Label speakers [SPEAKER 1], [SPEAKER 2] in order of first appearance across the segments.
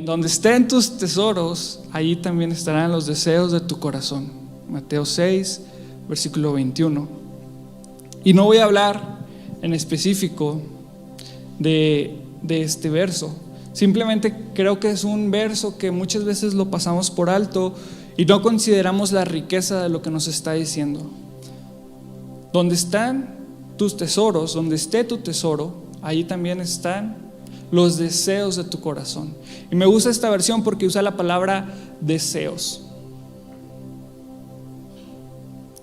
[SPEAKER 1] donde estén tus tesoros, allí también estarán los deseos de tu corazón. Mateo 6, versículo 21. Y no voy a hablar en específico de este verso. Simplemente creo que es un verso que muchas veces lo pasamos por alto y no consideramos la riqueza de lo que nos está diciendo. Donde están tus tesoros, donde esté tu tesoro, ahí también están los deseos de tu corazón. Y me gusta esta versión porque usa la palabra deseos.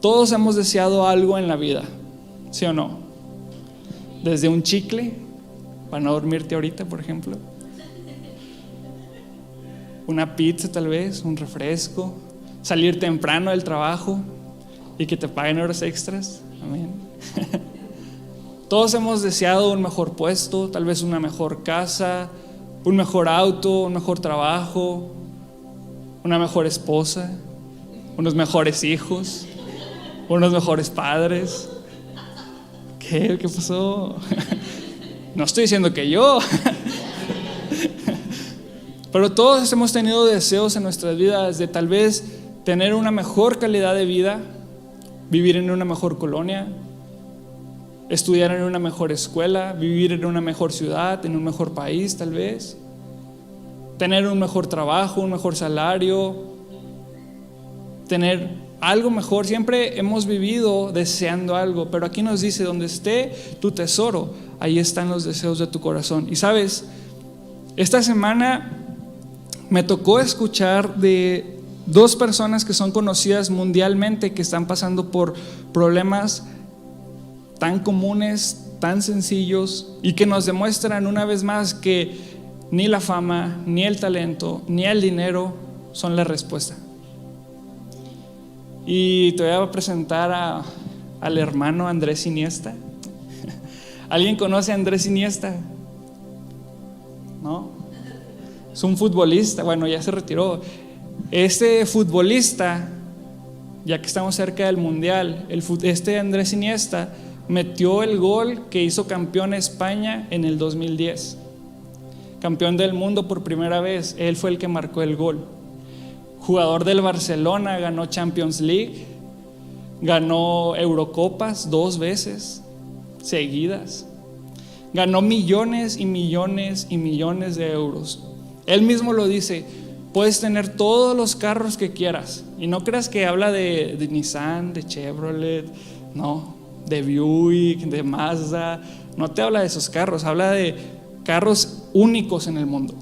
[SPEAKER 1] Todos hemos deseado algo en la vida, ¿sí o no? Desde un chicle, para no dormirte ahorita, por ejemplo. Una pizza tal vez, un refresco, salir temprano del trabajo y que te paguen horas extras. Amén. Todos hemos deseado un mejor puesto, tal vez una mejor casa, un mejor auto, un mejor trabajo, una mejor esposa, unos mejores hijos, unos mejores padres. ¿Qué pasó? No estoy diciendo que yo. Pero todos hemos tenido deseos en nuestras vidas de tal vez tener una mejor calidad de vida, vivir en una mejor colonia, estudiar en una mejor escuela, vivir en una mejor ciudad, en un mejor país tal vez, tener un mejor trabajo, un mejor salario, tener algo mejor. Siempre hemos vivido deseando algo, pero aquí nos dice: donde esté tu tesoro, ahí están los deseos de tu corazón. Y sabes, esta semana me tocó escuchar de dos personas que son conocidas mundialmente, que están pasando por problemas tan comunes, tan sencillos, y que nos demuestran una vez más que ni la fama, ni el talento, ni el dinero son la respuesta. Y te voy a presentar al hermano Andrés Iniesta. ¿Alguien conoce a Andrés Iniesta? ¿No? Es un futbolista, bueno, ya se retiró. Este futbolista, ya que estamos cerca del mundial, este Andrés Iniesta metió el gol que hizo campeón a España en el 2010. Campeón del mundo por primera vez, él fue el que marcó el gol. Jugador del Barcelona, ganó Champions League, ganó Eurocopas 2 veces seguidas, ganó millones y millones y millones de euros. Él mismo lo dice: puedes tener todos los carros que quieras. Y no creas que habla de Nissan, de Chevrolet, no, de Buick, de Mazda. No te habla de esos carros, habla de carros únicos en el mundo.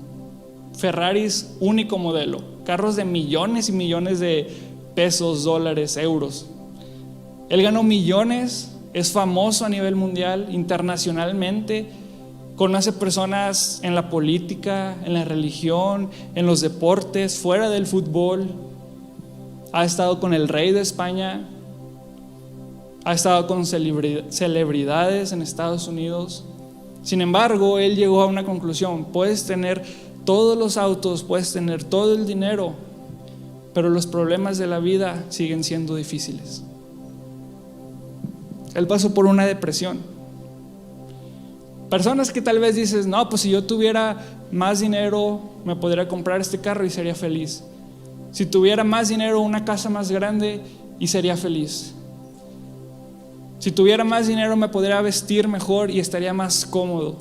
[SPEAKER 1] Ferraris único modelo, carros de millones y millones de pesos, dólares, euros. Él ganó millones, es famoso a nivel mundial, internacionalmente. Conoce personas en la política, en la religión, en los deportes, fuera del fútbol. Ha estado con el rey de España, ha estado con celebridades en Estados Unidos. Sin embargo, él llegó a una conclusión: puedes tener todos los autos, puedes tener todo el dinero, pero los problemas de la vida siguen siendo difíciles. Él pasó por una depresión. Personas que tal vez dices: no, pues si yo tuviera más dinero me podría comprar este carro y sería feliz. Si tuviera más dinero, una casa más grande y sería feliz. Si tuviera más dinero me podría vestir mejor y estaría más cómodo.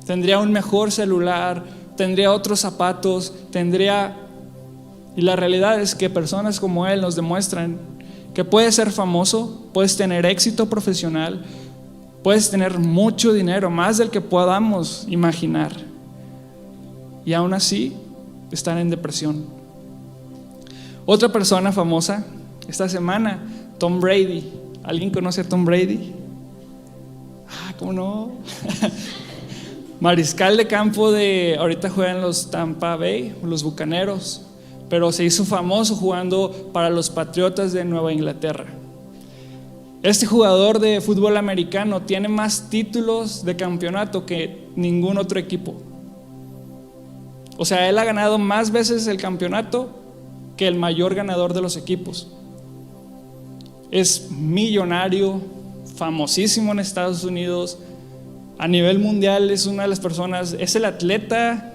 [SPEAKER 1] Tendría un mejor celular, tendría otros zapatos, Y la realidad es que personas como él nos demuestran que puedes ser famoso, puedes tener éxito profesional, puedes tener mucho dinero, más del que podamos imaginar, y aún así estar en depresión. Otra persona famosa esta semana, Tom Brady. ¿Alguien conoce a Tom Brady? ¿Cómo no? Mariscal de campo ahorita juegan los Tampa Bay, los Bucaneros, pero se hizo famoso jugando para los Patriotas de Nueva Inglaterra. Este jugador de fútbol americano tiene más títulos de campeonato que ningún otro equipo. O sea, él ha ganado más veces el campeonato que el mayor ganador de los equipos. Es millonario, famosísimo en Estados Unidos. A nivel mundial es una de las personas, es el atleta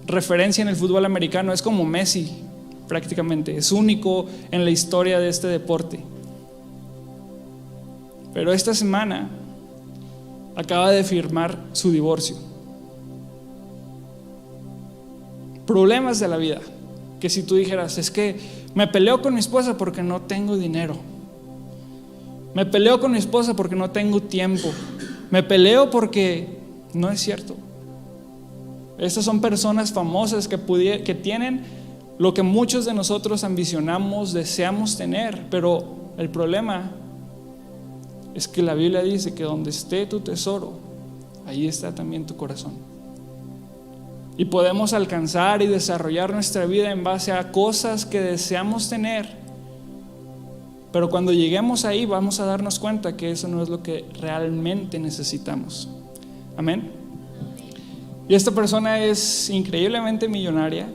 [SPEAKER 1] referencia en el fútbol americano, es como Messi prácticamente, es único en la historia de este deporte. Pero esta semana acaba de firmar su divorcio. Problemas de la vida, que si tú dijeras, es que me peleo con mi esposa porque no tengo dinero, me peleo con mi esposa porque no tengo tiempo, me peleo porque no es cierto. Estas son personas famosas que tienen lo que muchos de nosotros ambicionamos, deseamos tener, pero el problema es que la Biblia dice que donde esté tu tesoro, ahí está también tu corazón. Y podemos alcanzar y desarrollar nuestra vida en base a cosas que deseamos tener, pero cuando lleguemos ahí vamos a darnos cuenta que eso no es lo que realmente necesitamos. Amén. Y esta persona es increíblemente millonaria,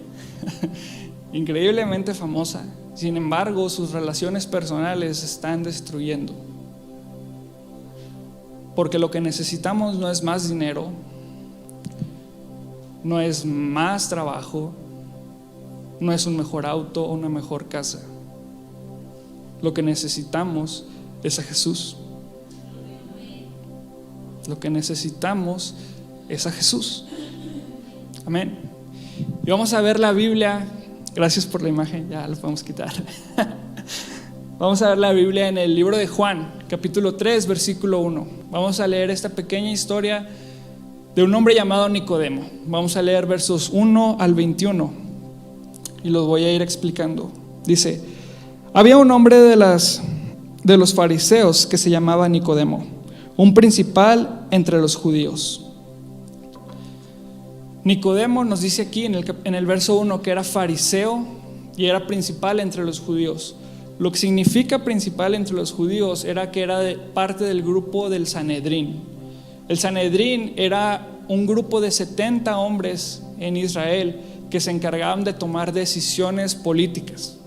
[SPEAKER 1] increíblemente famosa. Sin embargo, sus relaciones personales se están destruyendo. Porque lo que necesitamos no es más dinero, no es más trabajo, no es un mejor auto o una mejor casa. Lo que necesitamos es a Jesús. Lo que necesitamos es a Jesús. Amén. Y vamos a ver la Biblia. Gracias por la imagen, ya lo podemos quitar. Vamos a ver la Biblia en el libro de Juan, capítulo 3, versículo 1. Vamos a leer esta pequeña historia de un hombre llamado Nicodemo. Vamos a leer versos 1 al 21 y los voy a ir explicando. Dice: había un hombre de los fariseos que se llamaba Nicodemo, un principal entre los judíos. Nicodemo nos dice aquí en el verso 1 que era fariseo y era principal entre los judíos. Lo que significa principal entre los judíos era que era parte del grupo del Sanedrín. El Sanedrín era un grupo de 70 hombres en Israel que se encargaban de tomar decisiones políticas.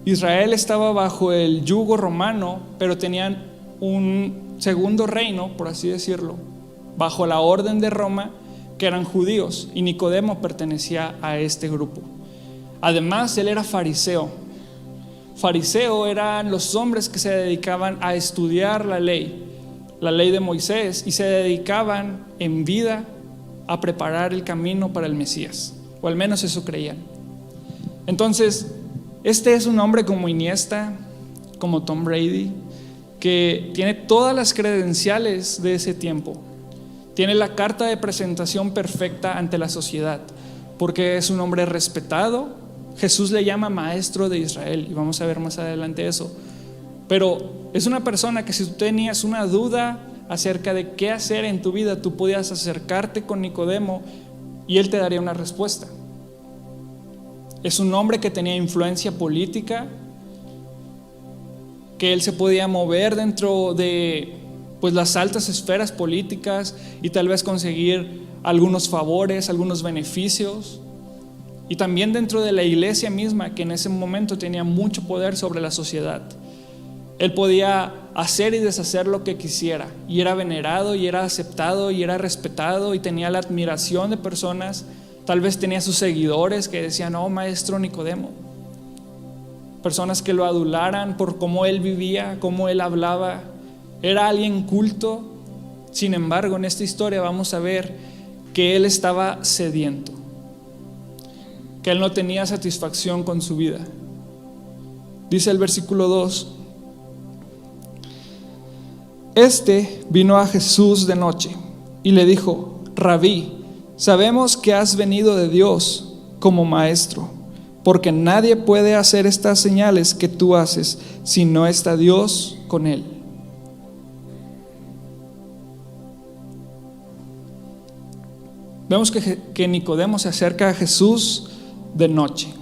[SPEAKER 1] Israel estaba bajo el yugo romano, pero tenían un segundo reino, por así decirlo, bajo la orden de Roma, que eran judíos, y Nicodemo pertenecía a este grupo. Además, él era fariseo. Fariseo eran los hombres que se dedicaban a estudiar la ley de Moisés, y se dedicaban en vida a preparar el camino para el Mesías, o al menos eso creían. Entonces, este es un hombre como Iniesta, como Tom Brady, que tiene todas las credenciales de ese tiempo. Tiene la carta de presentación perfecta ante la sociedad, porque es un hombre respetado. Jesús le llama maestro de Israel, y vamos a ver más adelante eso. Pero es una persona que si tú tenías una duda acerca de qué hacer en tu vida, tú podías acercarte con Nicodemo y él te daría una respuesta. Es un hombre que tenía influencia política, que él se podía mover dentro de las altas esferas políticas y tal vez conseguir algunos favores, algunos beneficios. Y también dentro de la iglesia misma, que en ese momento tenía mucho poder sobre la sociedad. Él podía hacer y deshacer lo que quisiera, y era venerado, y era aceptado, y era respetado, y tenía la admiración de personas. Tal vez tenía sus seguidores que decían: oh, maestro Nicodemo. Personas que lo adularan por cómo él vivía, cómo él hablaba. Era alguien culto. Sin embargo, en esta historia vamos a ver que él estaba sediento, que él no tenía satisfacción con su vida. Dice el versículo 2: este vino a Jesús de noche y le dijo: Rabí, sabemos que has venido de Dios como maestro, porque nadie puede hacer estas señales que tú haces si no está Dios con él. Vemos que Nicodemo se acerca a Jesús de noche.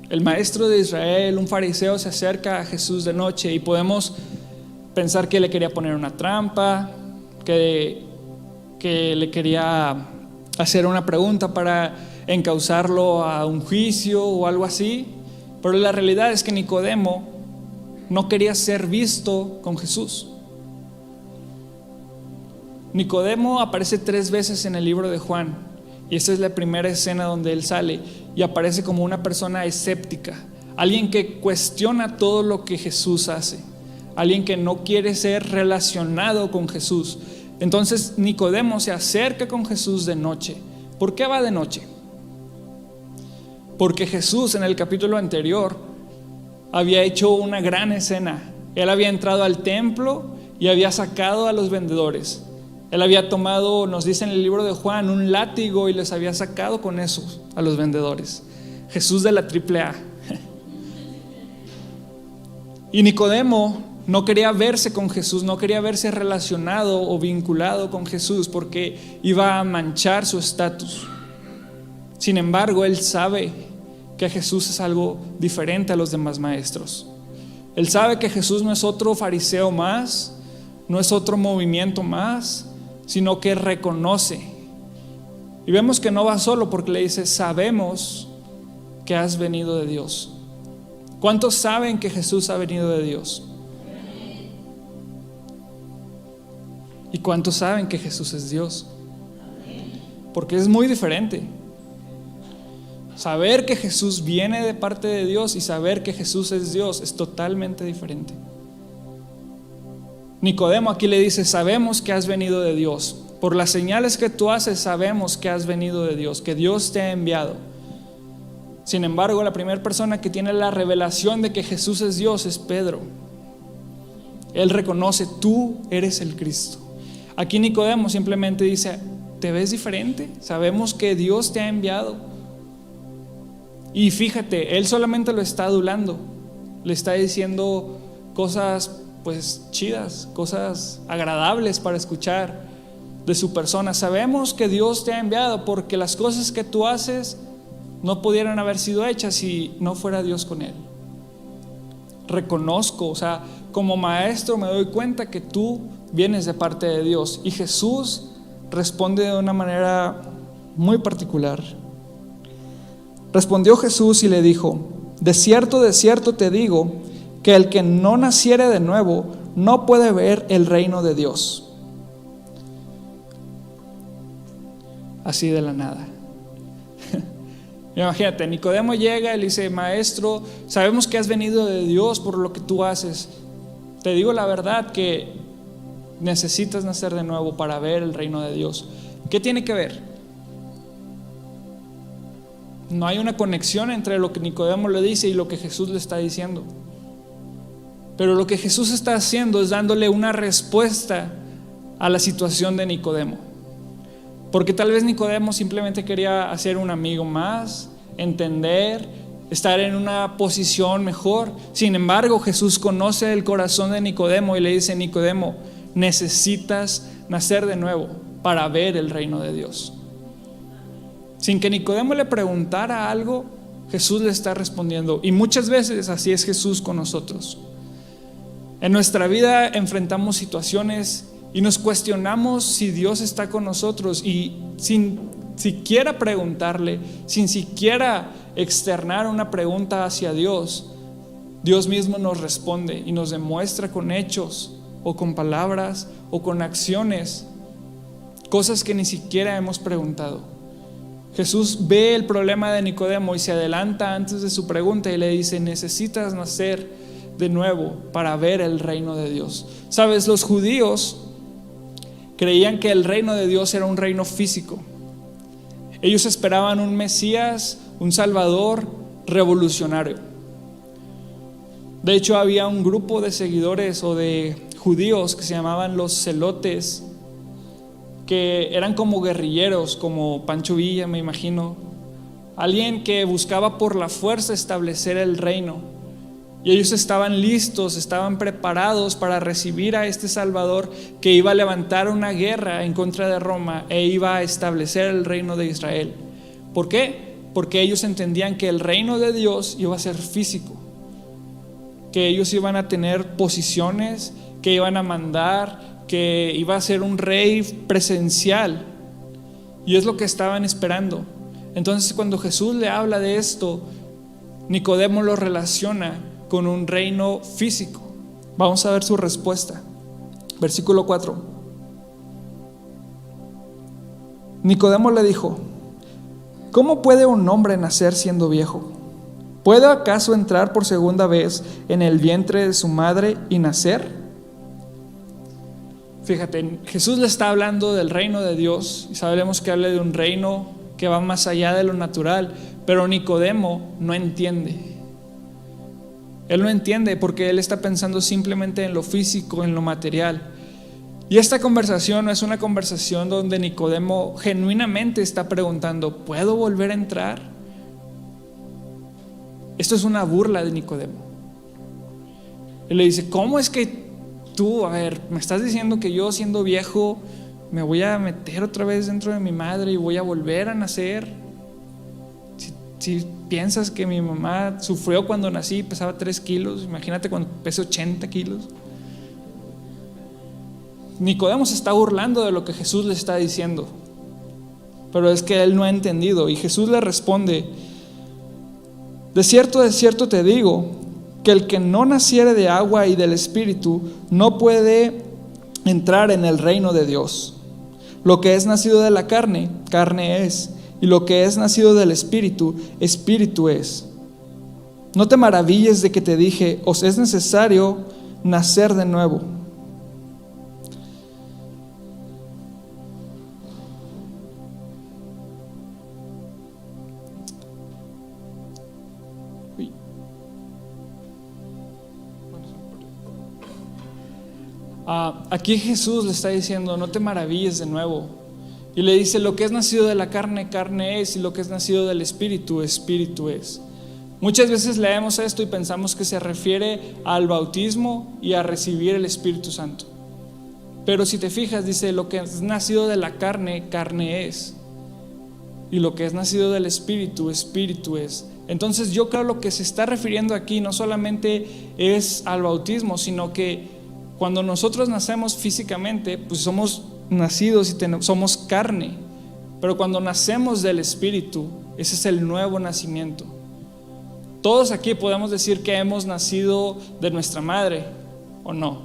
[SPEAKER 1] El maestro de Israel, un fariseo, se acerca a Jesús de noche, y podemos pensar que le quería poner una trampa, que le quería hacer una pregunta para encauzarlo a un juicio o algo así. Pero la realidad es que Nicodemo no quería ser visto con Jesús. Nicodemo aparece 3 veces en el libro de Juan, y esta es la primera escena donde él sale y aparece como una persona escéptica, alguien que cuestiona todo lo que Jesús hace, alguien que no quiere ser relacionado con Jesús. Entonces Nicodemo se acerca con Jesús de noche. ¿Por qué va de noche? Porque Jesús en el capítulo anterior había hecho una gran escena. Él había entrado al templo y había sacado a los vendedores. Él había tomado, nos dice en el libro de Juan, un látigo y les había sacado con eso a los vendedores. Jesús de la AAA. Y Nicodemo no quería verse con Jesús, no quería verse relacionado o vinculado con Jesús porque iba a manchar su estatus. Sin embargo, él sabe que Jesús es algo diferente a los demás maestros. Él sabe que Jesús no es otro fariseo más, no es otro movimiento más, sino que reconoce. Y vemos que no va solo porque le dice: sabemos que has venido de Dios. ¿Cuántos saben que Jesús ha venido de Dios? ¿Y cuántos saben que Jesús es Dios? Porque es muy diferente. Saber que Jesús viene de parte de Dios y saber que Jesús es Dios es totalmente diferente. Nicodemo aquí le dice: sabemos que has venido de Dios. Por las señales que tú haces sabemos que has venido de Dios, que Dios te ha enviado. Sin embargo, la primera persona que tiene la revelación de que Jesús es Dios es Pedro. Él reconoce: tú eres el Cristo. Aquí Nicodemo simplemente dice: ¿te ves diferente? Sabemos que Dios te ha enviado. Y fíjate, él solamente lo está adulando, le está diciendo cosas pues chidas, cosas agradables para escuchar de su persona. Sabemos que Dios te ha enviado porque las cosas que tú haces no pudieran haber sido hechas si no fuera Dios con él. Reconozco, o sea, como maestro me doy cuenta que tú vienes de parte de Dios. Y Jesús responde de una manera muy particular. Respondió Jesús y le dijo: de cierto te digo, que el que no naciere de nuevo no puede ver el reino de Dios. Así de la nada. Imagínate, Nicodemo llega y le dice: maestro, sabemos que has venido de Dios por lo que tú haces. Te digo la verdad que necesitas nacer de nuevo para ver el reino de Dios. ¿Qué tiene que ver? No hay una conexión entre lo que Nicodemo le dice y lo que Jesús le está diciendo. Pero lo que Jesús está haciendo es dándole una respuesta a la situación de Nicodemo. Porque tal vez Nicodemo simplemente quería hacer un amigo más, entender, estar en una posición mejor. Sin embargo, Jesús conoce el corazón de Nicodemo y le dice: Nicodemo, necesitas nacer de nuevo para ver el reino de Dios. Sin que Nicodemo le preguntara algo, Jesús le está respondiendo. Y muchas veces así es Jesús con nosotros. En nuestra vida enfrentamos situaciones y nos cuestionamos si Dios está con nosotros, y sin siquiera preguntarle, sin siquiera externar una pregunta hacia Dios, Dios mismo nos responde y nos demuestra con hechos o con palabras o con acciones cosas que ni siquiera hemos preguntado. Jesús ve el problema de Nicodemo y se adelanta antes de su pregunta y le dice: necesitas nacer de nuevo para ver el reino de Dios. Sabes, los judíos creían que el reino de Dios era un reino físico. Ellos esperaban un Mesías, un Salvador revolucionario. De hecho, había un grupo de seguidores o de judíos que se llamaban los celotes, que eran como guerrilleros, como Pancho Villa, me imagino. Alguien que buscaba por la fuerza establecer el reino. Y ellos estaban listos, estaban preparados para recibir a este Salvador que iba a levantar una guerra en contra de Roma e iba a establecer el reino de Israel. ¿Por qué? Porque ellos entendían que el reino de Dios iba a ser físico, que ellos iban a tener posiciones, que iban a mandar, que iba a ser un rey presencial. Y es lo que estaban esperando. Entonces, cuando Jesús le habla de esto, Nicodemo lo relaciona con un reino físico. Vamos a ver su respuesta. Versículo 4. Nicodemo le dijo: ¿cómo puede un hombre nacer siendo viejo? ¿Puede acaso entrar por segunda vez en el vientre de su madre y nacer? Fíjate, Jesús le está hablando del reino de Dios y sabemos que habla de un reino que va más allá de lo natural, pero Nicodemo no entiende. Él no entiende porque él está pensando simplemente en lo físico, en lo material. Y esta conversación no es una conversación donde Nicodemo genuinamente está preguntando: ¿puedo volver a entrar? Esto es una burla de Nicodemo. Él le dice: ¿cómo es que tú, me estás diciendo que yo siendo viejo me voy a meter otra vez dentro de mi madre y voy a volver a nacer? Si piensas que mi mamá sufrió cuando nací, pesaba 3 kilos, imagínate cuando pese 80 kilos. Nicodemo se está burlando de lo que Jesús le está diciendo, pero es que él no ha entendido. Y Jesús le responde: de cierto te digo, que el que no naciere de agua y del Espíritu no puede entrar en el reino de Dios. Lo que es nacido de la carne, carne es, y lo que es nacido del Espíritu, Espíritu es. No te maravilles de que te dije: os es necesario nacer de nuevo. Aquí Jesús le está diciendo: no te maravilles de nuevo. Y le dice: lo que es nacido de la carne, carne es, y lo que es nacido del Espíritu, Espíritu es. Muchas veces leemos esto y pensamos que se refiere al bautismo y a recibir el Espíritu Santo. Pero si te fijas, dice: lo que es nacido de la carne, carne es, y lo que es nacido del Espíritu, Espíritu es. Entonces yo creo lo que se está refiriendo aquí no solamente es al bautismo, sino que cuando nosotros nacemos físicamente, pues somos nacidos y somos carne. Pero cuando nacemos del Espíritu, ese es el nuevo nacimiento. Todos aquí podemos decir que hemos nacido de nuestra madre, ¿o no?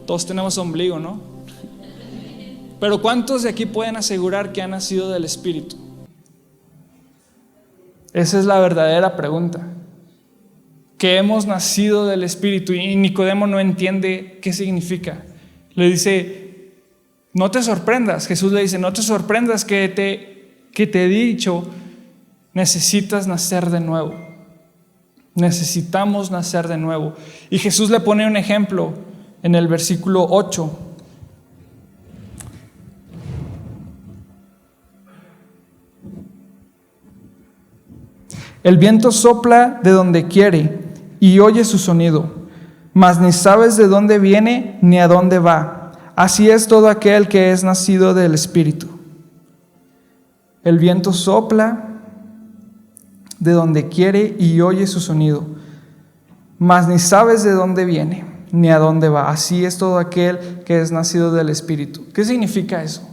[SPEAKER 1] Todos tenemos ombligo, ¿no? Pero ¿cuántos de aquí pueden asegurar que han nacido del Espíritu? Esa es la verdadera pregunta. Que hemos nacido del Espíritu. Y Nicodemo no entiende qué significa. Le dice: no te sorprendas. Jesús le dice: no te sorprendas que te he dicho, necesitas nacer de nuevo. Necesitamos nacer de nuevo. Y Jesús le pone un ejemplo en el versículo 8. El viento sopla de donde quiere y oye su sonido, mas ni sabes de dónde viene ni a dónde va. Así es todo aquel que es nacido del Espíritu. El viento sopla de donde quiere y oye su sonido, mas ni sabes de dónde viene ni a dónde va. Así es todo aquel que es nacido del Espíritu. ¿Qué significa eso?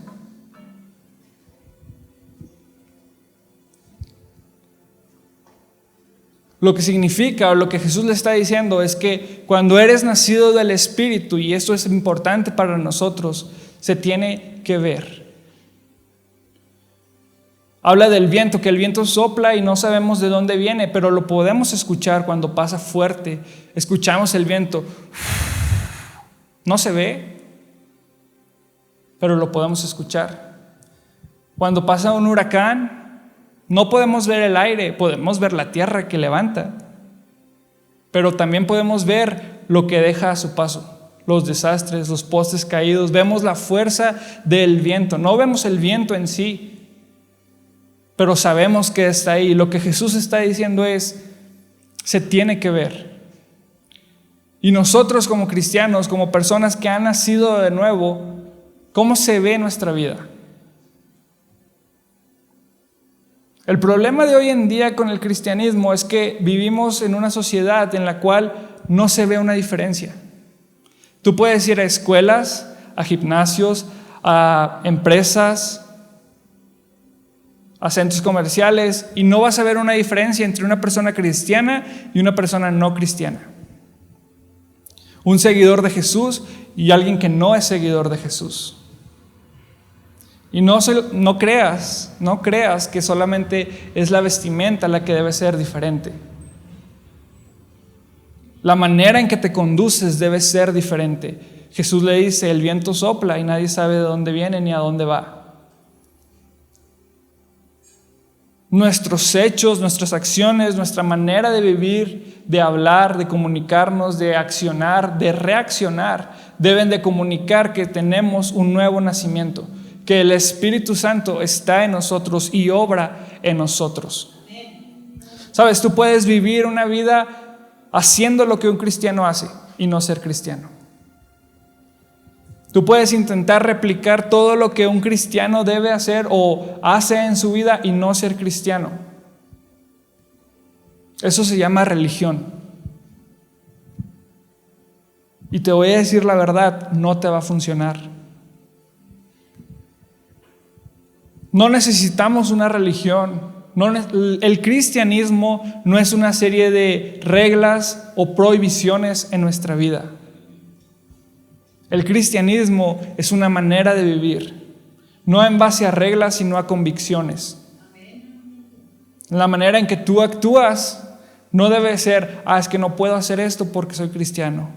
[SPEAKER 1] Lo que significa, o lo que Jesús le está diciendo, es que cuando eres nacido del Espíritu, y esto es importante para nosotros, se tiene que ver. Habla del viento, que el viento sopla y no sabemos de dónde viene, pero lo podemos escuchar cuando pasa fuerte. Escuchamos el viento. No se ve, pero lo podemos escuchar. Cuando pasa un huracán, no podemos ver el aire, podemos ver la tierra que levanta, pero también podemos ver lo que deja a su paso, los desastres, los postes caídos. Vemos la fuerza del viento. No vemos el viento en sí, pero sabemos que está ahí. Lo que Jesús está diciendo es: se tiene que ver. Y nosotros como cristianos, como personas que han nacido de nuevo, ¿cómo se ve nuestra vida? El problema de hoy en día con el cristianismo es que vivimos en una sociedad en la cual no se ve una diferencia. Tú puedes ir a escuelas, a gimnasios, a empresas, a centros comerciales, y no vas a ver una diferencia entre una persona cristiana y una persona no cristiana. Un seguidor de Jesús y alguien que no es seguidor de Jesús. Y no creas que solamente es la vestimenta la que debe ser diferente. La manera en que te conduces debe ser diferente. Jesús le dice, el viento sopla y nadie sabe de dónde viene ni a dónde va. Nuestros hechos, nuestras acciones, nuestra manera de vivir, de hablar, de comunicarnos, de accionar, de reaccionar, deben de comunicar que tenemos un nuevo nacimiento, que el Espíritu Santo está en nosotros y obra en nosotros. Sabes, tú puedes vivir una vida haciendo lo que un cristiano hace y no ser cristiano. Tú puedes intentar replicar todo lo que un cristiano debe hacer o hace en su vida y no ser cristiano. Eso se llama religión. Y te voy a decir la verdad, no te va a funcionar. No necesitamos una religión. El cristianismo no es una serie de reglas o prohibiciones en nuestra vida. El cristianismo es una manera de vivir, no en base a reglas, sino a convicciones. La manera en que tú actúas no debe ser, es que no puedo hacer esto porque soy cristiano.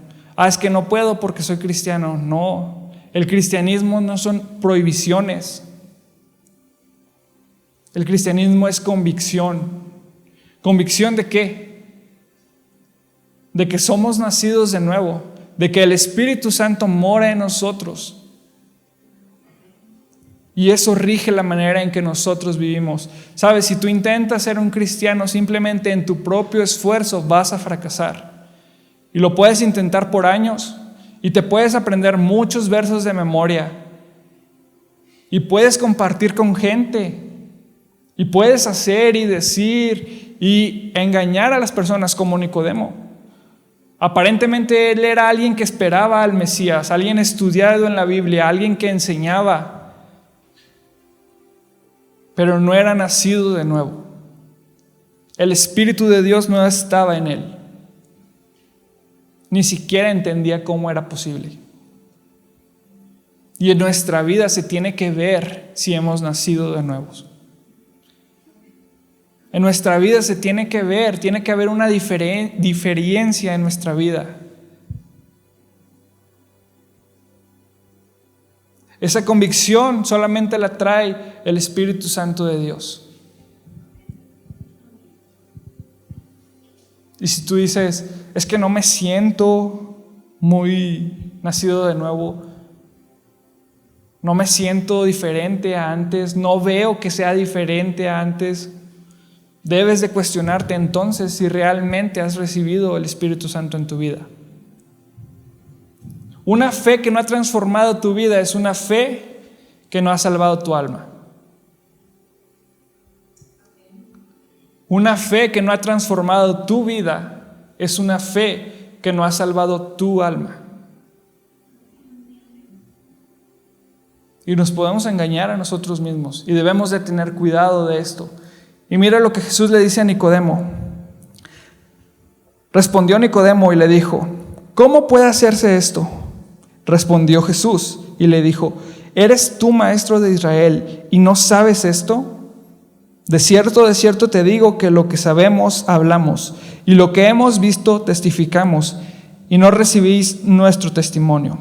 [SPEAKER 1] Es que no puedo porque soy cristiano. No, el cristianismo no son prohibiciones. El cristianismo es convicción. ¿Convicción de qué? De que somos nacidos de nuevo, de que el Espíritu Santo mora en nosotros. Y eso rige la manera en que nosotros vivimos. Sabes, si tú intentas ser un cristiano simplemente en tu propio esfuerzo, vas a fracasar. Y lo puedes intentar por años y te puedes aprender muchos versos de memoria. Y puedes compartir con gente. Y puedes hacer y decir y engañar a las personas como Nicodemo. Aparentemente él era alguien que esperaba al Mesías, alguien estudiado en la Biblia, alguien que enseñaba, pero no era nacido de nuevo. El Espíritu de Dios no estaba en él. Ni siquiera entendía cómo era posible. Y en nuestra vida se tiene que ver si hemos nacido de nuevo. En nuestra vida se tiene que ver, tiene que haber una diferencia en nuestra vida. Esa convicción solamente la trae el Espíritu Santo de Dios. Y si tú dices, es que no me siento muy nacido de nuevo, no me siento diferente a antes, no veo que sea diferente a antes, debes de cuestionarte entonces si realmente has recibido el Espíritu Santo en tu vida. Una fe que no ha transformado tu vida es una fe que no ha salvado tu alma. Una fe que no ha transformado tu vida es una fe que no ha salvado tu alma. Y nos podemos engañar a nosotros mismos y debemos de tener cuidado de esto. Y mira lo que Jesús le dice a Nicodemo. Respondió Nicodemo y le dijo, ¿cómo puede hacerse esto? Respondió Jesús y le dijo, ¿eres tú maestro de Israel y no sabes esto? De cierto te digo que lo que sabemos hablamos y lo que hemos visto testificamos y no recibís nuestro testimonio.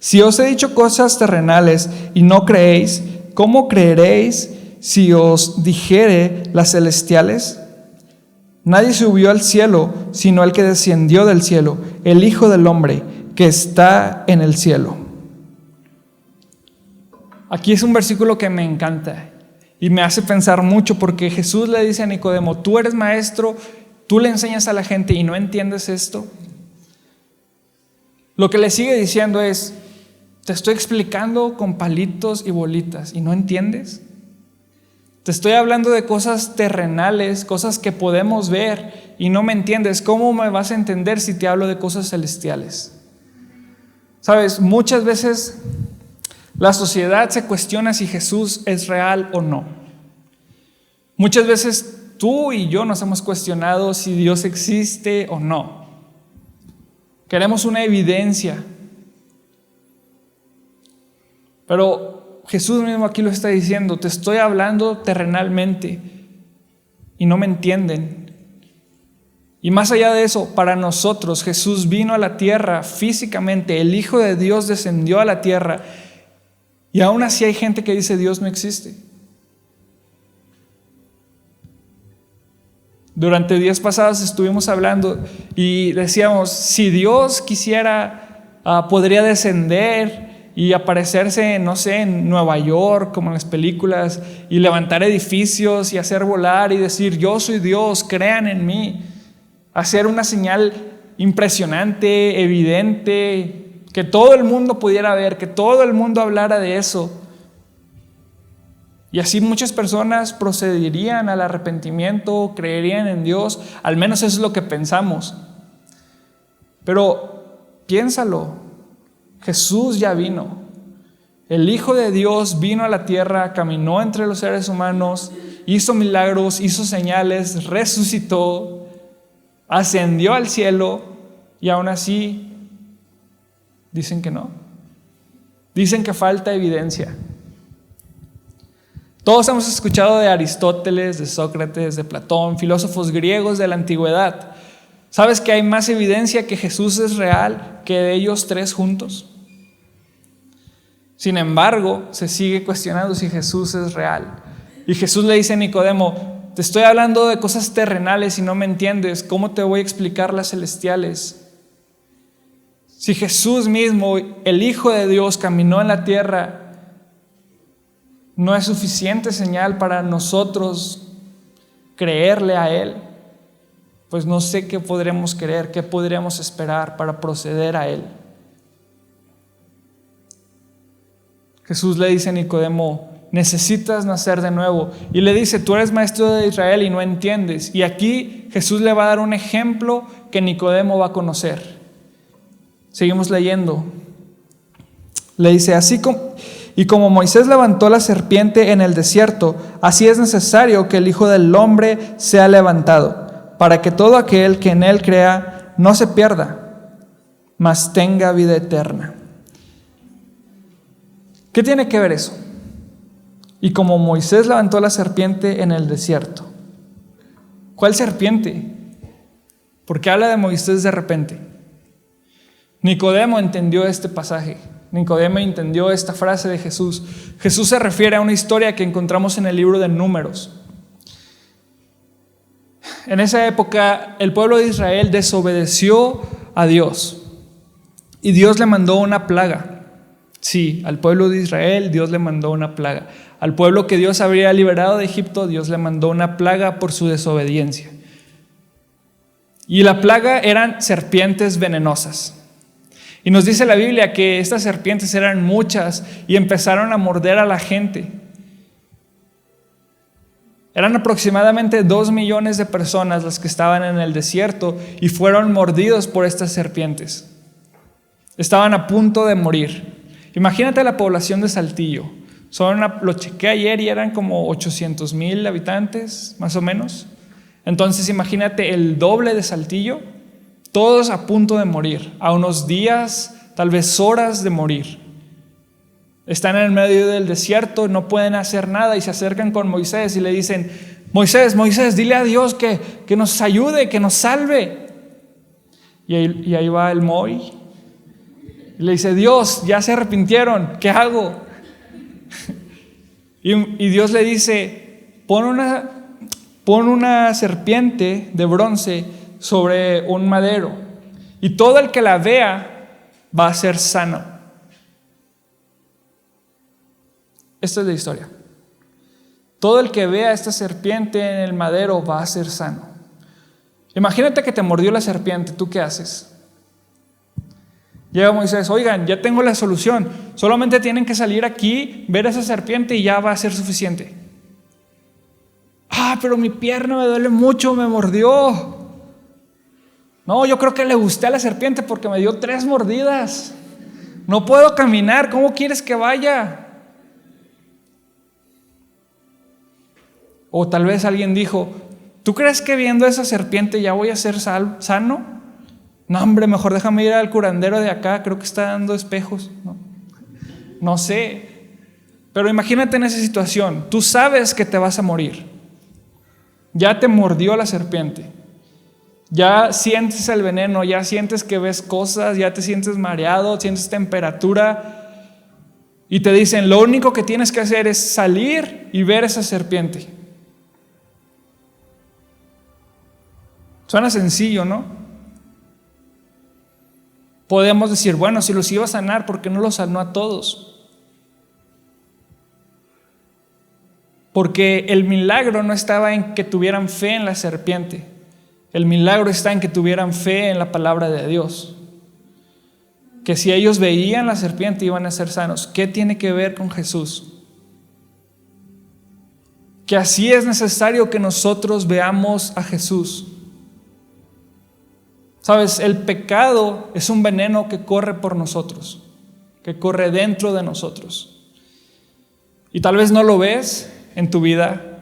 [SPEAKER 1] Si os he dicho cosas terrenales y no creéis, ¿cómo creeréis si os dijere las celestiales? Nadie subió al cielo, sino el que descendió del cielo, el Hijo del Hombre, que está en el cielo. Aquí es un versículo que me encanta y me hace pensar mucho porque Jesús le dice a Nicodemo, tú eres maestro, tú le enseñas a la gente y no entiendes esto. Lo que le sigue diciendo es, te estoy explicando con palitos y bolitas y no entiendes. Te estoy hablando de cosas terrenales, cosas que podemos ver y no me entiendes. ¿Cómo me vas a entender si te hablo de cosas celestiales? Sabes, muchas veces la sociedad se cuestiona si Jesús es real o no. Muchas veces tú y yo nos hemos cuestionado si Dios existe o no. Queremos una evidencia. Pero Jesús mismo aquí lo está diciendo, te estoy hablando terrenalmente y no me entienden. Y más allá de eso, para nosotros Jesús vino a la tierra físicamente, el Hijo de Dios descendió a la tierra y aún así hay gente que dice Dios no existe. Durante días pasados estuvimos hablando y decíamos, si Dios quisiera, podría descender y aparecerse, no sé, en Nueva York, como en las películas, y levantar edificios y hacer volar y decir, yo soy Dios, crean en mí. Hacer una señal impresionante, evidente, que todo el mundo pudiera ver, que todo el mundo hablara de eso. Y así muchas personas procederían al arrepentimiento, creerían en Dios, al menos eso es lo que pensamos. Pero piénsalo, Jesús ya vino. El Hijo de Dios vino a la tierra, caminó entre los seres humanos, hizo milagros, hizo señales, resucitó, ascendió al cielo y aún así dicen que no. Dicen que falta evidencia. Todos hemos escuchado de Aristóteles, de Sócrates, de Platón, filósofos griegos de la antigüedad. ¿Sabes que hay más evidencia que Jesús es real que de ellos tres juntos? Sin embargo, se sigue cuestionando si Jesús es real. Y Jesús le dice a Nicodemo, te estoy hablando de cosas terrenales y no me entiendes. ¿Cómo te voy a explicar las celestiales? Si Jesús mismo, el Hijo de Dios, caminó en la tierra, no es suficiente señal para nosotros creerle a Él, pues no sé qué podremos creer, qué podríamos esperar para proceder a Él. Jesús le dice a Nicodemo, necesitas nacer de nuevo. Y le dice, tú eres maestro de Israel y no entiendes. Y aquí Jesús le va a dar un ejemplo que Nicodemo va a conocer. Seguimos leyendo. Le dice, y como Moisés levantó la serpiente en el desierto, así es necesario que el Hijo del Hombre sea levantado, para que todo aquel que en él crea no se pierda, mas tenga vida eterna. ¿Qué tiene que ver eso? Y como Moisés levantó la serpiente en el desierto. ¿Cuál serpiente? ¿Por qué habla de Moisés de repente? Nicodemo entendió este pasaje. Nicodemo entendió esta frase de Jesús. Jesús se refiere a una historia que encontramos en el libro de Números. En esa época, el pueblo de Israel desobedeció a Dios. Y Dios le mandó una plaga. Sí, al pueblo de Israel Dios le mandó una plaga. Al pueblo que Dios habría liberado de Egipto, Dios le mandó una plaga por su desobediencia. Y la plaga eran serpientes venenosas. Y nos dice la Biblia que estas serpientes eran muchas y empezaron a morder a la gente. Eran aproximadamente 2 millones de personas las que estaban en el desierto y fueron mordidos por estas serpientes. Estaban a punto de morir. Imagínate la población de Saltillo. Lo chequé ayer y eran como 800,000 habitantes, más o menos. Entonces imagínate el doble de Saltillo, todos a punto de morir, a unos días, tal vez horas de morir. Están en el medio del desierto, no pueden hacer nada y se acercan con Moisés y le dicen, Moisés, dile a Dios que nos ayude, que nos salve. Y ahí va el Moy. Y le dice, Dios, ya se arrepintieron, ¿qué hago? Y Dios le dice, pon una serpiente de bronce sobre un madero y todo el que la vea va a ser sano. Esta es la historia. Todo el que vea esta serpiente en el madero va a ser sano. Imagínate que te mordió la serpiente, ¿tú qué haces? Llega Moisés, oigan, ya tengo la solución, solamente tienen que salir aquí, ver a esa serpiente y ya va a ser suficiente. Pero mi pierna me duele mucho, me mordió. No, yo creo que le gusté a la serpiente porque me dio 3 mordidas. No puedo caminar, ¿cómo quieres que vaya? O tal vez alguien dijo, ¿tú crees que viendo a esa serpiente ya voy a ser sano? No, hombre, mejor déjame ir al curandero de acá, creo que está dando espejos. No sé. Pero imagínate en esa situación, tú sabes que te vas a morir. Ya te mordió la serpiente. Ya sientes el veneno, ya sientes que ves cosas, ya te sientes mareado, sientes temperatura. Y te dicen, lo único que tienes que hacer es salir y ver esa serpiente. Suena sencillo, ¿no? Podemos decir, bueno, si los iba a sanar, ¿por qué no los sanó a todos? Porque el milagro no estaba en que tuvieran fe en la serpiente. El milagro está en que tuvieran fe en la palabra de Dios. Que si ellos veían la serpiente iban a ser sanos. ¿Qué tiene que ver con Jesús? Que así es necesario que nosotros veamos a Jesús. Sabes, el pecado es un veneno que corre por nosotros, que corre dentro de nosotros. Y tal vez no lo ves en tu vida,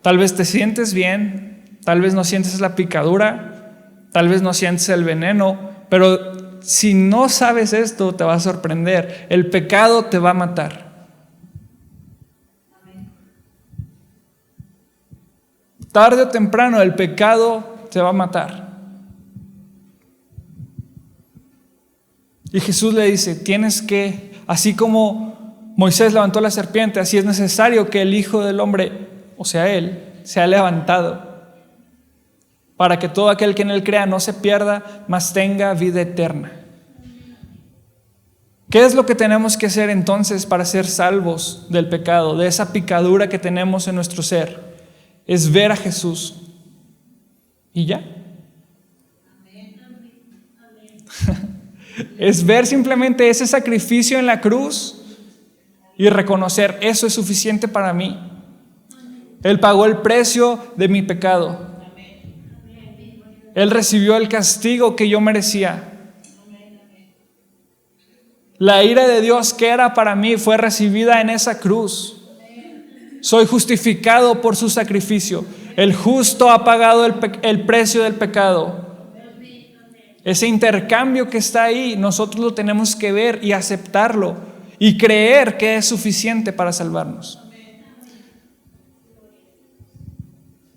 [SPEAKER 1] tal vez te sientes bien, tal vez no sientes la picadura, tal vez no sientes el veneno, pero si no sabes esto te va a sorprender. El pecado te va a matar. Tarde o temprano el pecado te va a matar. Y Jesús le dice, tienes que, así como Moisés levantó la serpiente, así es necesario que el Hijo del Hombre, o sea, Él, sea levantado, para que todo aquel que en Él crea no se pierda, mas tenga vida eterna. ¿Qué es lo que tenemos que hacer entonces para ser salvos del pecado, de esa picadura que tenemos en nuestro ser? Es ver a Jesús. ¿Y ya? Es ver simplemente ese sacrificio en la cruz y reconocer, eso es suficiente para mí. Él pagó el precio de mi pecado. Él recibió el castigo que yo merecía. La ira de Dios que era para mí fue recibida en esa cruz. Soy justificado por su sacrificio. El justo ha pagado el precio del pecado. Ese intercambio que está ahí, nosotros lo tenemos que ver y aceptarlo y creer que es suficiente para salvarnos.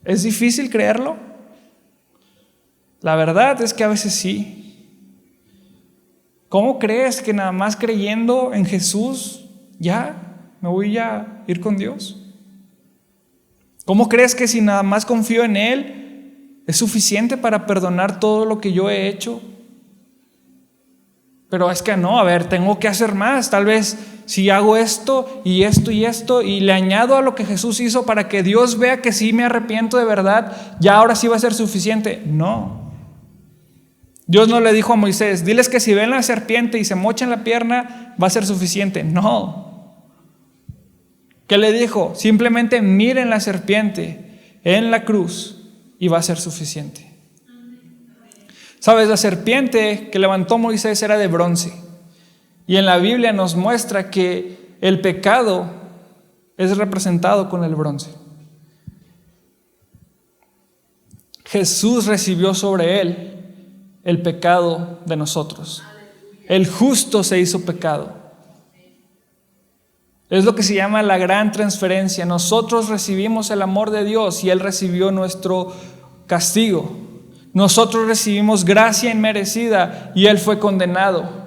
[SPEAKER 1] ¿Es difícil creerlo? La verdad es que a veces sí. ¿Cómo crees que nada más creyendo en Jesús ya me voy a ir con Dios? ¿Cómo crees que si nada más confío en Él es suficiente para perdonar todo lo que yo he hecho? Pero es que no, a ver, tengo que hacer más. Tal vez si hago esto y esto y esto y le añado a lo que Jesús hizo para que Dios vea que sí me arrepiento de verdad, ya ahora sí va a ser suficiente. No. Dios no le dijo a Moisés, diles que si ven la serpiente y se mochan la pierna, va a ser suficiente. No. ¿Qué le dijo? Simplemente miren la serpiente en la cruz y va a ser suficiente. Sabes, la serpiente que levantó Moisés era de bronce. Y en la Biblia nos muestra que el pecado es representado con el bronce. Jesús recibió sobre él el pecado de nosotros. El justo se hizo pecado. Es lo que se llama la gran transferencia. Nosotros recibimos el amor de Dios y Él recibió nuestro castigo. Nosotros recibimos gracia inmerecida y Él fue condenado.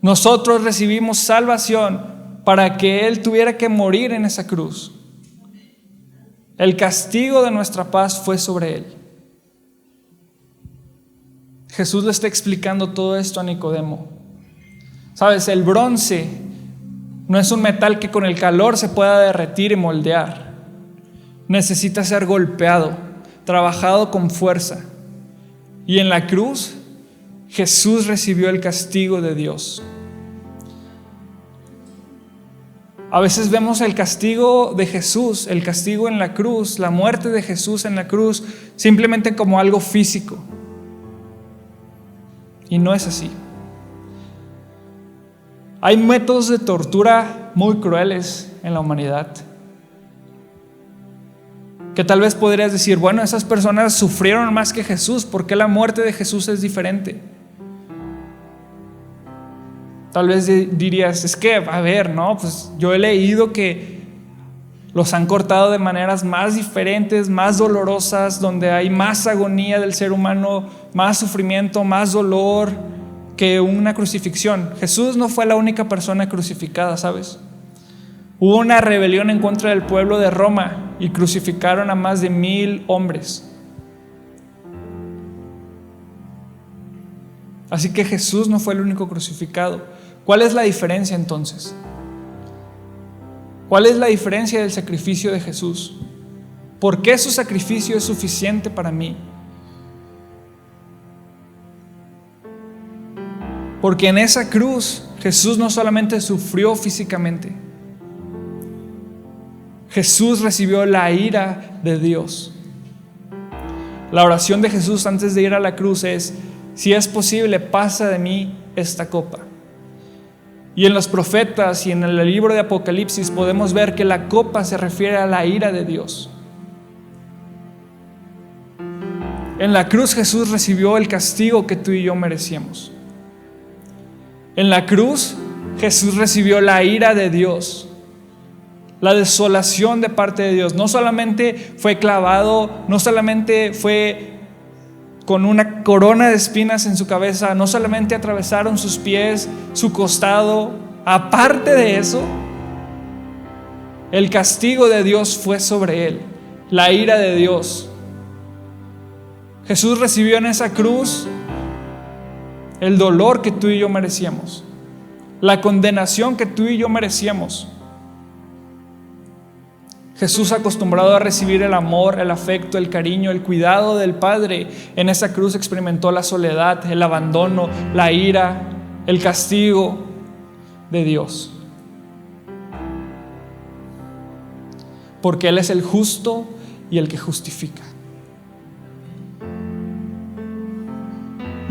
[SPEAKER 1] Nosotros recibimos salvación para que Él tuviera que morir en esa cruz. El castigo de nuestra paz fue sobre Él. Jesús le está explicando todo esto a Nicodemo. Sabes, el bronce no es un metal que con el calor se pueda derretir y moldear. Necesita ser golpeado, trabajado con fuerza. Y en la cruz, Jesús recibió el castigo de Dios. A veces vemos el castigo de Jesús, el castigo en la cruz, la muerte de Jesús en la cruz, simplemente como algo físico. Y no es así. Hay métodos de tortura muy crueles en la humanidad. Que tal vez podrías decir, bueno, esas personas sufrieron más que Jesús, ¿por qué la muerte de Jesús es diferente? Tal vez dirías, es que, a ver, no, pues yo he leído que Los han cortado de maneras más diferentes, más dolorosas, donde hay más agonía del ser humano, más sufrimiento, más dolor que una crucifixión. Jesús no fue la única persona crucificada, ¿sabes? Hubo una rebelión en contra del pueblo de Roma y crucificaron a más de 1,000 hombres. Así que Jesús no fue el único crucificado. ¿Cuál es la diferencia entonces? ¿Cuál es la diferencia del sacrificio de Jesús? ¿Por qué su sacrificio es suficiente para mí? Porque en esa cruz Jesús no solamente sufrió físicamente, Jesús recibió la ira de Dios. La oración de Jesús antes de ir a la cruz es: si es posible, pasa de mí esta copa. Y en los profetas y en el libro de Apocalipsis podemos ver que la copa se refiere a la ira de Dios. En la cruz Jesús recibió el castigo que tú y yo merecíamos. En la cruz Jesús recibió la ira de Dios, la desolación de parte de Dios. No solamente fue clavado, no solamente fue con una corona de espinas en su cabeza, no solamente atravesaron sus pies, su costado. Aparte de eso, el castigo de Dios fue sobre él, la ira de Dios. Jesús recibió en esa cruz el dolor que tú y yo merecíamos, la condenación que tú y yo merecíamos. Jesús, acostumbrado a recibir el amor, el afecto, el cariño, el cuidado del Padre, en esa cruz experimentó la soledad, el abandono, la ira, el castigo de Dios. Porque Él es el justo y el que justifica.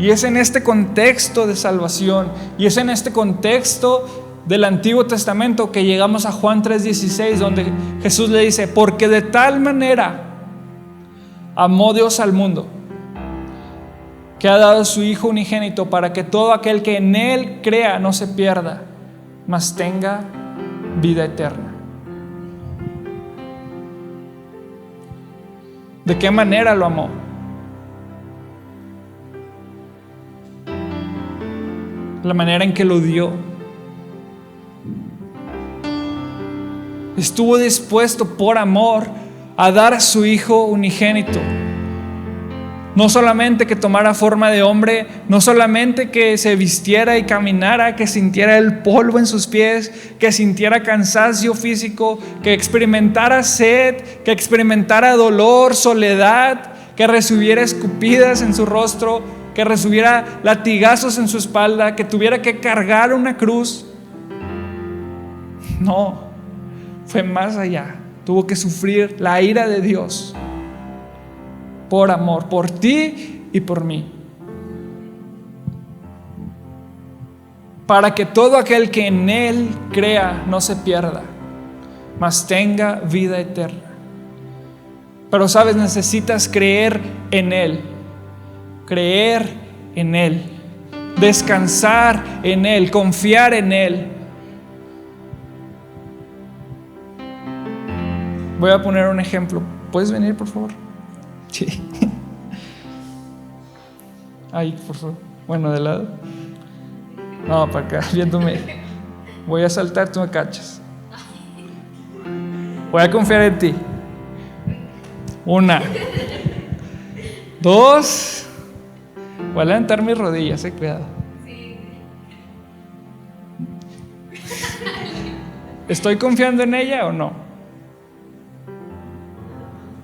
[SPEAKER 1] Y es en este contexto de salvación, y es en este contexto del Antiguo Testamento que llegamos a Juan 3:16, donde Jesús le dice: porque de tal manera amó Dios al mundo, que ha dado a su Hijo unigénito, para que todo aquel que en Él crea no se pierda, mas tenga vida eterna. ¿De qué manera lo amó? La manera en que lo dio. Estuvo dispuesto por amor a dar a su Hijo unigénito. No solamente que tomara forma de hombre, no solamente que se vistiera y caminara, que sintiera el polvo en sus pies, que sintiera cansancio físico, que experimentara sed, que experimentara dolor, soledad, que recibiera escupidas en su rostro, que recibiera latigazos en su espalda, que tuviera que cargar una cruz. No. Fue más allá. Tuvo que sufrir la ira de Dios por amor, por ti y por mí. Para que todo aquel que en Él crea no se pierda, mas tenga vida eterna. Pero sabes, necesitas creer en Él. Creer en Él. Descansar en Él. Confiar en Él. Voy a poner un ejemplo. ¿Puedes venir, por favor? Sí. Ahí, por favor. Bueno, de lado. No, para acá, viéndome. Voy a saltar, tú me cachas. Voy a confiar en ti. 1, 2. Voy a levantar mis rodillas, cuidado. ¿Estoy confiando en ella o no?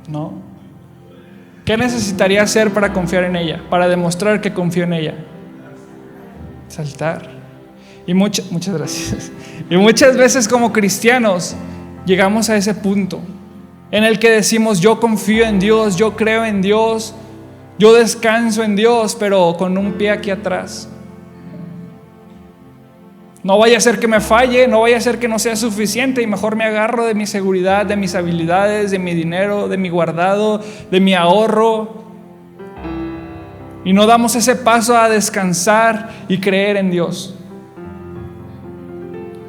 [SPEAKER 1] ¿No? ¿Qué necesitaría hacer para confiar en ella? Para demostrar que confío en ella. Saltar. Y muchas gracias. Y muchas veces como cristianos llegamos a ese punto en el que decimos: yo confío en Dios, yo creo en Dios, yo descanso en Dios, pero con un pie aquí atrás. No vaya a ser que me falle, no vaya a ser que no sea suficiente, y mejor me agarro de mi seguridad, de mis habilidades, de mi dinero, de mi guardado, de mi ahorro. Y no damos ese paso a descansar y creer en Dios.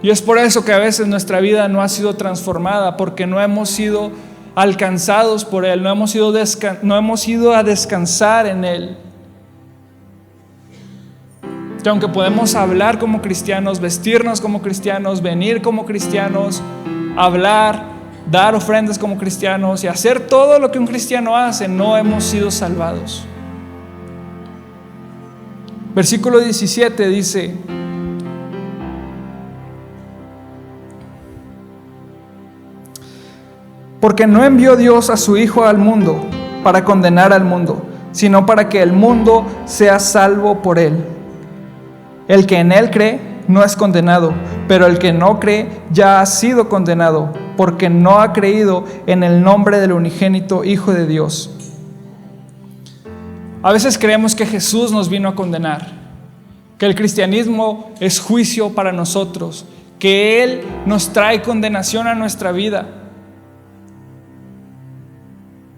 [SPEAKER 1] Y es por eso que a veces nuestra vida no ha sido transformada, porque no hemos sido alcanzados por Él, no hemos ido a descansar en Él. Que aunque podemos hablar como cristianos, vestirnos como cristianos, venir como cristianos, hablar, dar ofrendas como cristianos y hacer todo lo que un cristiano hace, no hemos sido salvados. Versículo 17 dice: porque no envió Dios a su Hijo al mundo para condenar al mundo, sino para que el mundo sea salvo por Él. El que en Él cree no es condenado, pero el que no cree ya ha sido condenado, porque no ha creído en el nombre del unigénito Hijo de Dios. A veces creemos que Jesús nos vino a condenar, que el cristianismo es juicio para nosotros, que Él nos trae condenación a nuestra vida.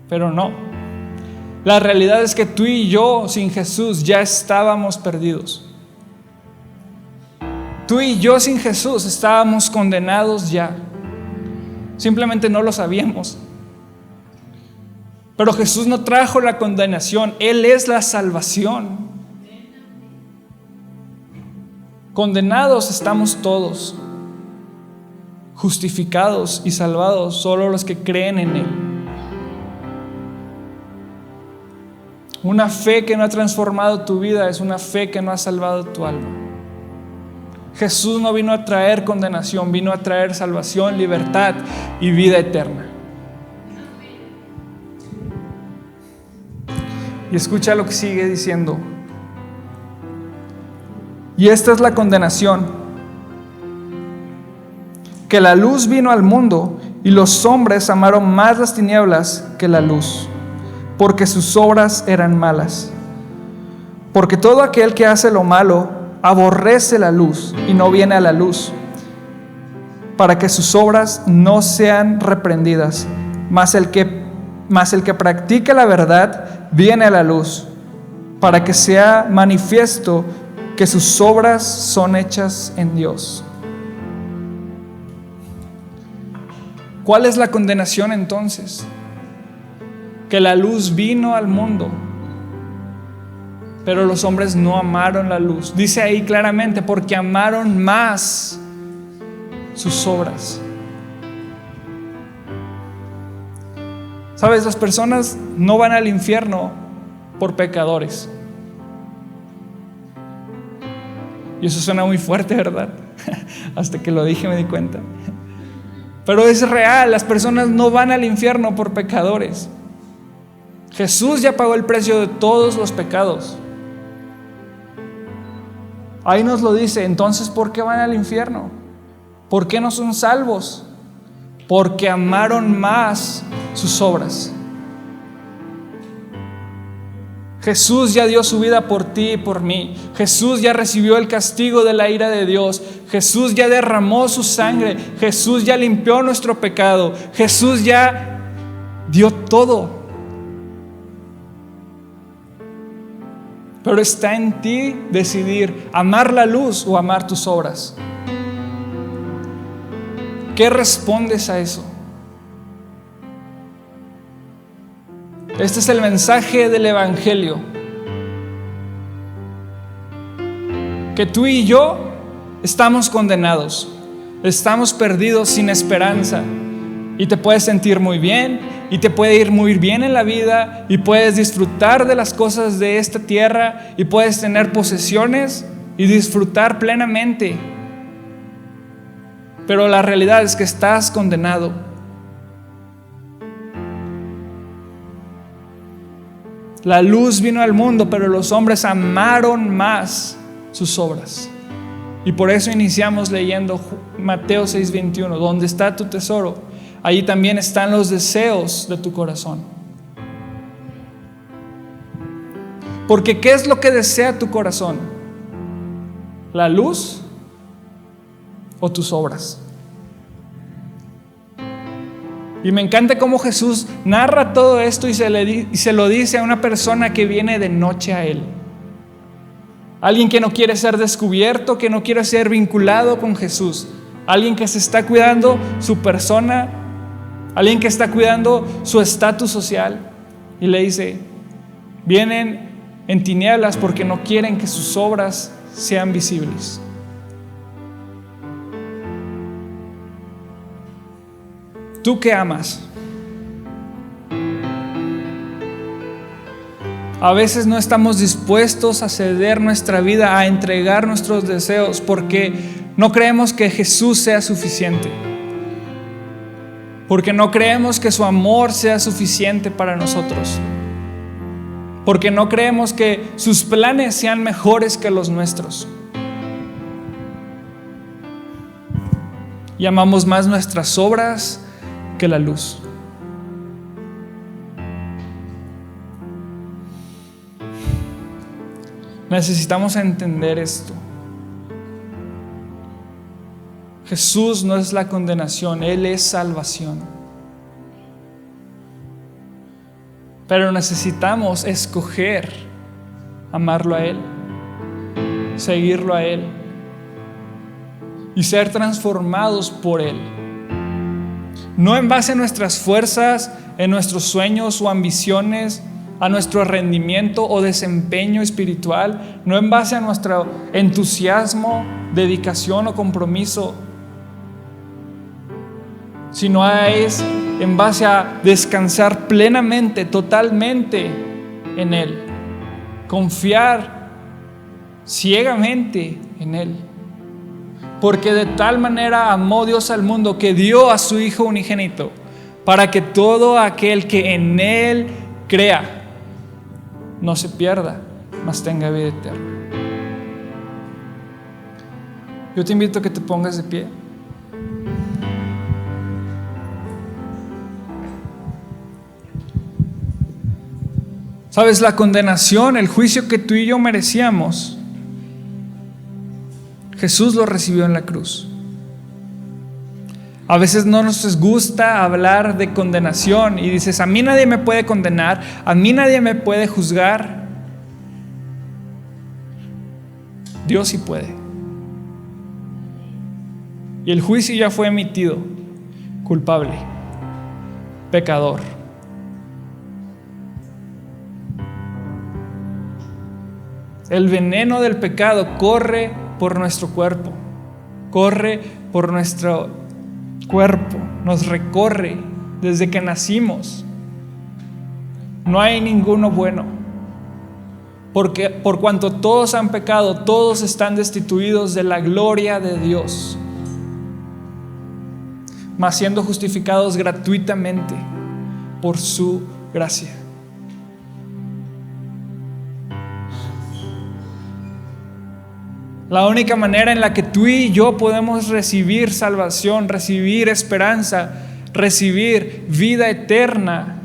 [SPEAKER 1] Pero no. La realidad es que tú y yo sin Jesús ya estábamos perdidos. Tú y yo sin Jesús estábamos condenados ya. Simplemente no lo sabíamos. Pero Jesús no trajo la condenación, Él es la salvación. Condenados estamos todos, justificados y salvados solo los que creen en Él. Una fe que no ha transformado tu vida es una fe que no ha salvado tu alma. Jesús no vino a traer condenación, vino a traer salvación, libertad y vida eterna. Y escucha lo que sigue diciendo. Y esta es la condenación: que la luz vino al mundo y los hombres amaron más las tinieblas que la luz, porque sus obras eran malas. Porque todo aquel que hace lo malo aborrece la luz y no viene a la luz, para que sus obras no sean reprendidas. Mas el que practica la verdad viene a la luz, para que sea manifiesto que sus obras son hechas en Dios. ¿Cuál es la condenación entonces? Que la luz vino al mundo, pero los hombres no amaron la luz. Dice ahí claramente: porque amaron más sus obras. ¿Sabes? Las personas no van al infierno por pecadores. Y eso suena muy fuerte, ¿verdad? Hasta que lo dije me di cuenta. Pero es real, las personas no van al infierno por pecadores. Jesús ya pagó el precio de todos los pecados. Ahí nos lo dice. Entonces, ¿por qué van al infierno? ¿Por qué no son salvos? Porque amaron más sus obras. Jesús ya dio su vida por ti y por mí. Jesús ya recibió el castigo de la ira de Dios. Jesús ya derramó su sangre. Jesús ya limpió nuestro pecado. Jesús ya dio todo. Pero está en ti decidir amar la luz o amar tus obras. ¿Qué respondes a eso? Este es el mensaje del Evangelio. Que tú y yo estamos condenados, estamos perdidos sin esperanza. Y te puedes sentir muy bien, y te puede ir muy bien en la vida, y puedes disfrutar de las cosas de esta tierra, y puedes tener posesiones y disfrutar plenamente. Pero la realidad es que estás condenado. La luz vino al mundo, pero los hombres amaron más sus obras. Y por eso iniciamos leyendo Mateo 6:21. Donde está tu tesoro, allí también están los deseos de tu corazón. Porque ¿qué es lo que desea tu corazón? ¿La luz o tus obras? Y me encanta cómo Jesús narra todo esto y se lo dice a una persona que viene de noche a Él. Alguien que no quiere ser descubierto, que no quiere ser vinculado con Jesús. alguien que se está cuidando su persona, alguien que está cuidando su estatus social, y le dice: vienen en tinieblas porque no quieren que sus obras sean visibles. ¿Tú qué amas? A veces no estamos dispuestos a ceder nuestra vida, a entregar nuestros deseos, porque no creemos que Jesús sea suficiente. Porque no creemos que su amor sea suficiente para nosotros. Porque no creemos que sus planes sean mejores que los nuestros. Y amamos más nuestras obras que la luz. Necesitamos entender esto. Jesús no es la condenación, Él es salvación. Pero necesitamos escoger amarlo a Él, seguirlo a Él y ser transformados por Él. No en base a nuestras fuerzas, en nuestros sueños o ambiciones, a nuestro rendimiento o desempeño espiritual, no en base a nuestro entusiasmo, dedicación o compromiso, sino es en base a descansar plenamente, totalmente en Él, confiar ciegamente en Él. Porque de tal manera amó Dios al mundo que dio a su Hijo unigénito, para que todo aquel que en Él crea no se pierda, mas tenga vida eterna. Yo te invito a que te pongas de pie. Sabes, la condenación, el juicio que tú y yo merecíamos, Jesús lo recibió en la cruz. A veces no nos gusta hablar de condenación y dices: a mí nadie me puede condenar, a mí nadie me puede juzgar. Dios sí puede. Y el juicio ya fue emitido. Culpable, pecador. El veneno del pecado corre por nuestro cuerpo, corre por nuestro cuerpo, nos recorre desde que nacimos. No hay ninguno bueno, porque por cuanto todos han pecado, todos están destituidos de la gloria de Dios, mas siendo justificados gratuitamente por su gracia. La única manera en la que tú y yo podemos recibir salvación, recibir esperanza, recibir vida eterna,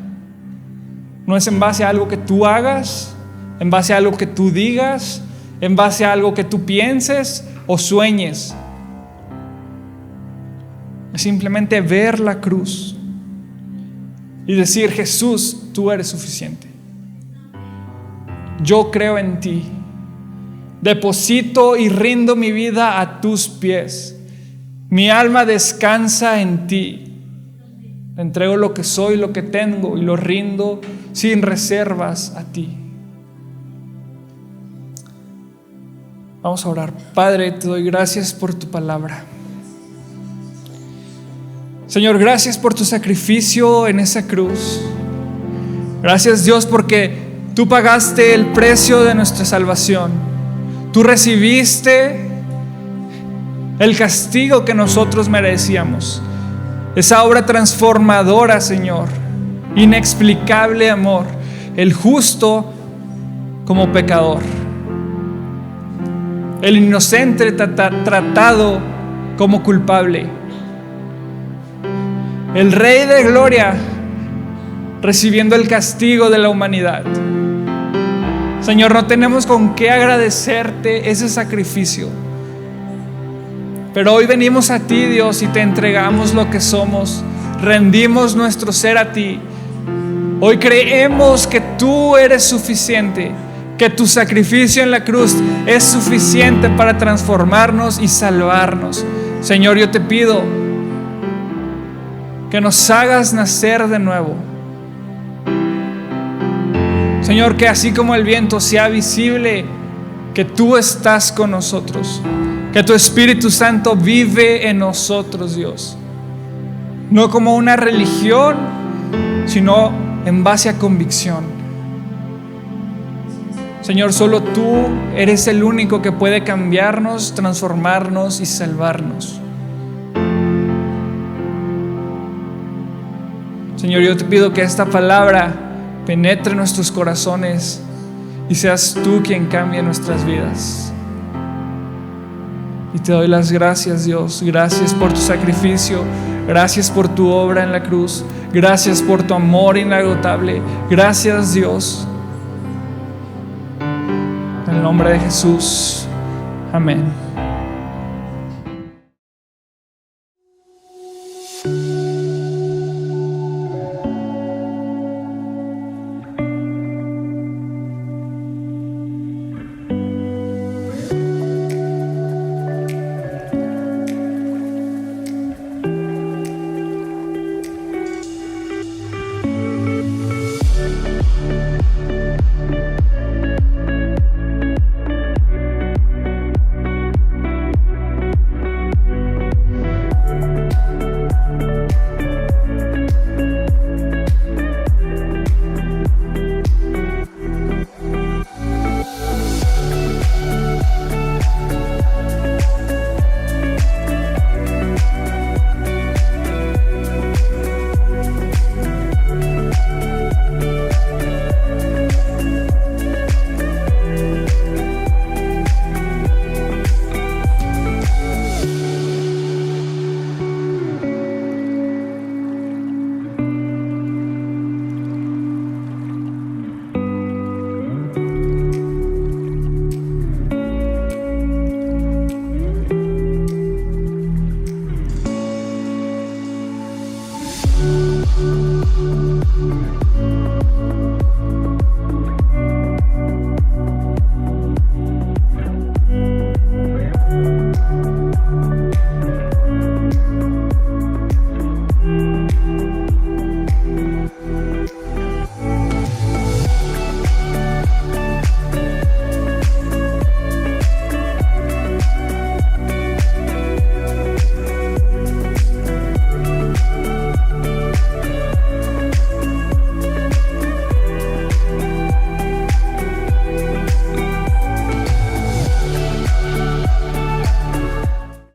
[SPEAKER 1] no es en base a algo que tú hagas, en base a algo que tú digas, en base a algo que tú pienses o sueñes. Es simplemente ver la cruz y decir: Jesús, tú eres suficiente. Yo creo en ti. Deposito y rindo mi vida a tus pies. Mi alma descansa en ti. Te entrego lo que soy, lo que tengo, y lo rindo sin reservas a ti. Vamos a orar. Padre, te doy gracias por tu palabra. Señor, gracias por tu sacrificio en esa cruz. Gracias, Dios, porque tú pagaste el precio de nuestra salvación. Tú recibiste el castigo que nosotros merecíamos. Esa obra transformadora, Señor. Inexplicable amor. El justo como pecador. El inocente tratado como culpable. El Rey de Gloria recibiendo el castigo de la humanidad. Señor, no tenemos con qué agradecerte ese sacrificio. Pero hoy venimos a ti, Dios, y te entregamos lo que somos. Rendimos nuestro ser a ti. Hoy creemos que tú eres suficiente, que tu sacrificio en la cruz es suficiente para transformarnos y salvarnos. Señor, yo te pido que nos hagas nacer de nuevo. Señor, que así como el viento sea visible que tú estás con nosotros, que tu Espíritu Santo vive en nosotros, Dios. No como una religión, sino en base a convicción. Señor, solo tú eres el único que puede cambiarnos, transformarnos y salvarnos. Señor, yo te pido que esta palabra penetre nuestros corazones y seas tú quien cambie nuestras vidas. Y te doy las gracias, Dios. Gracias por tu sacrificio. Gracias por tu obra en la cruz. Gracias por tu amor inagotable. Gracias, Dios. En el nombre de Jesús. Amén.